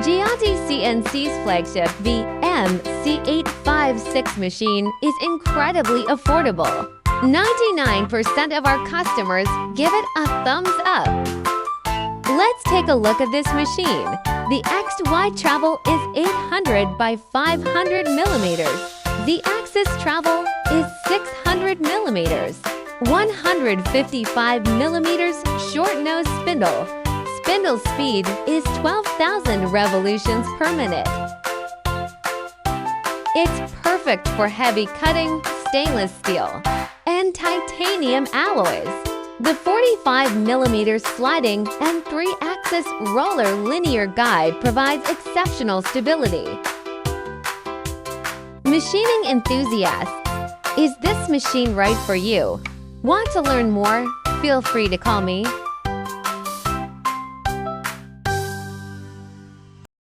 Jiante CNC's flagship VMC-856 machine is incredibly affordable. 99% of our customers give it a thumbs up. Let's take a look at this machine. The XY travel is 800 by 500 millimeters. The axis travel is 600 millimeters. 155 millimeters short nose spindle. Spindle speed is 12,000 revolutions per minute. It's perfect for heavy cutting, stainless steel, and titanium alloys. The 45mm sliding and 3-axis roller linear guide provides exceptional stability. Machining enthusiasts, is this machine right for you? Want to learn more? Feel free to call me